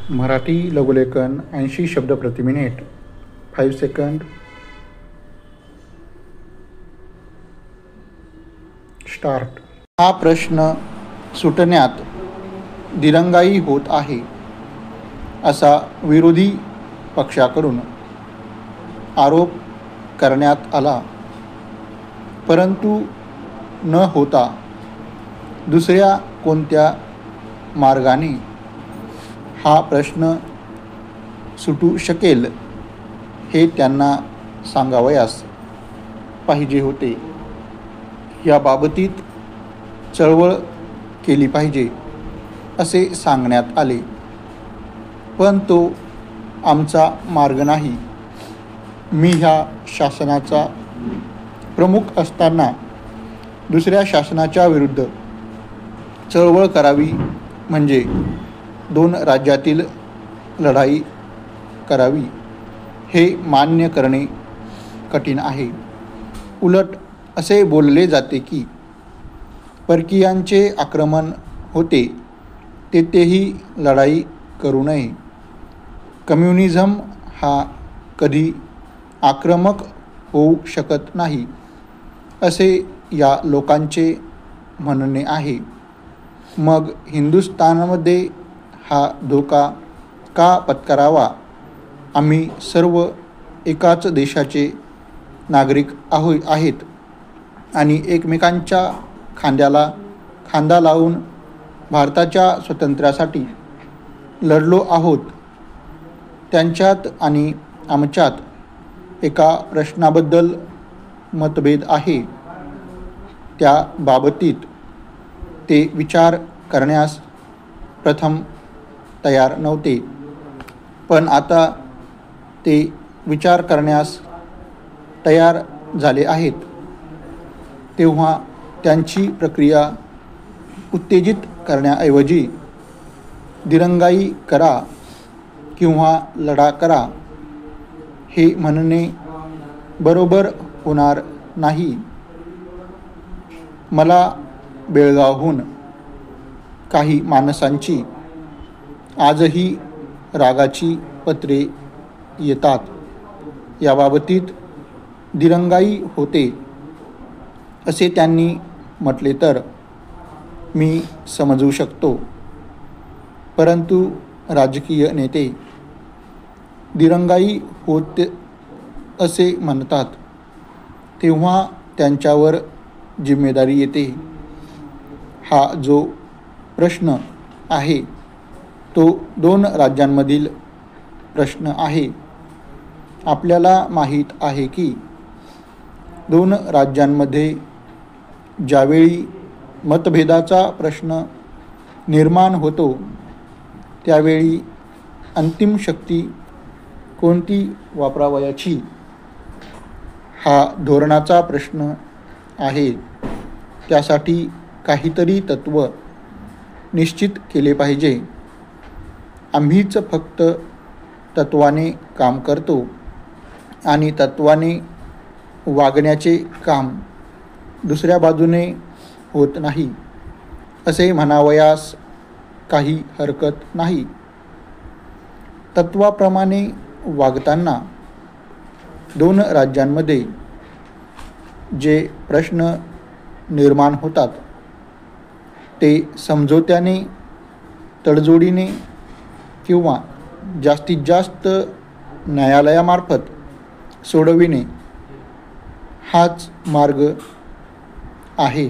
मराठी लघुलेखन 80 शब्द प्रति minute 5 second start. हा प्रश्न सुटण्यात दिरंगाई होत आहे असा विरोधी पक्षाकडून आरोप करण्यात आला, परंतु न होता दुसऱ्या कोणत्या मार्गाने हा प्रश्न सुटू शकेल हे त्यांना सांगावयास पाहिजे होते। या बाबतीत चळवळ केली पाहिजे असे सांगण्यात आले, पण तो आमचा मार्ग नाही। मी ह्या शासनाचा प्रमुख असताना दुसऱ्या शासनाच्या विरुद्ध चळवळ करावी म्हणजे दोन राज्यातील लढाई करावी हे मान्य करणे कठीण आहे। उलट असे बोलले जाते की परकीयांचे आक्रमण होते तेथेही लढाई करू नये। कम्युनिझम हा कधी आक्रमक होऊ शकत नाही असे या लोकांचे म्हणणे आहे। मग हिंदुस्थानमध्ये हा धोका का पत्करावा? आम्ही सर्व एकाच देशाचे नागरिक आहेत आणि एकमेकांच्या खांद्याला खांदा लावून भारताच्या स्वातंत्र्यासाठी लढलो आहोत। त्यांच्यात आणि आमच्यात एका प्रश्नाबद्दल मतभेद आहे, त्या बाबतीत ते विचार करण्यास प्रथम तयार नव्हते, पण आता ते विचार करण्यास तयार झाले आहेत। तेव्हा त्यांची प्रक्रिया उत्तेजित करण्याऐवजी दिरंगाई करा किंवा लढा करा हे म्हणणे बरोबर होणार नाही। मला बेळगावहून काही माणसांची आजही रागाची पत्रे येतात। याबाबतीत दिरंगाई होते असे त्यांनी म्हटले तर मी समजू शकतो, परंतु राजकीय नेते दिरंगाई होते असे म्हणतात तेव्हा त्यांच्यावर जिम्मेदारी येते। हा जो प्रश्न आहे तो दोन राज्यांमधील प्रश्न आहे। आपल्याला माहीत आहे की दोन राज्यांमध्ये ज्यावेळी मतभेदाचा प्रश्न निर्माण होतो त्यावेळी अंतिम शक्ती कोणती वापरावयाची हा धोरणाचा प्रश्न आहे। त्यासाठी काहीतरी तत्त्व निश्चित केले पाहिजे। आम्हीच फक्त तत्त्वाने काम करतो आणि तत्त्वाने वागण्याचे काम दुसऱ्या बाजूने होत नाही असे म्हणावयास काही हरकत नाही। तत्त्वाप्रमाणे वागताना दोन राज्यांमध्ये जे प्रश्न निर्माण होतात ते समझोत्याने, तडजोडीने किंवा जास्तीत जास्त न्यायालयामार्फत सोडविणे हाच मार्ग आहे।